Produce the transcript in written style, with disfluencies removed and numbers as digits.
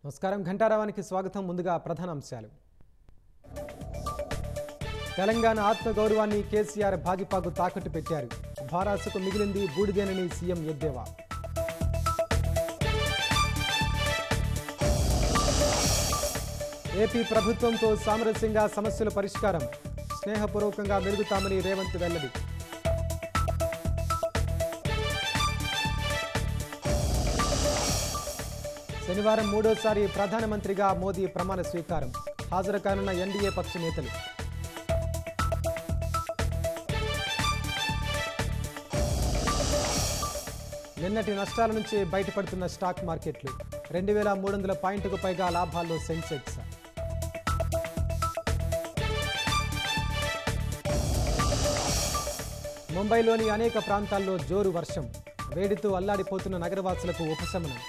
నమస్కారం ఘంటారావానికి స్వాగతం. ముందుగా ప్రధాన అంశాలు. తెలంగాణ ఆత్మగౌరవాన్ని కేసీఆర్ భాజపాకు తాకట్టు పెట్టారు. భారాసుకు మిగిలింది బూడిదేనని సీఎం ఎద్దేవా. ఏపీ ప్రభుత్వంతో సామరస్యంగా సమస్యల పరిష్కారం, స్నేహపూర్వకంగా మెలుగుతామని రేవంత్ వెల్లడి. శనివారం మూడోసారి ప్రధానమంత్రిగా మోదీ ప్రమాణ స్వీకారం, హాజరు కానున్న ఎన్డీఏ పక్ష నేతలు. నిన్నటి నష్టాల నుంచి బయటపడుతున్న స్టాక్ మార్కెట్లు, 2300 పాయింట్లకు పైగా లాభాల్లో సెన్సెక్స్. ముంబైలోని అనేక ప్రాంతాల్లో జోరు వర్షం, వేడితో అల్లాడిపోతున్న నగరవాసులకు ఉపశమనం.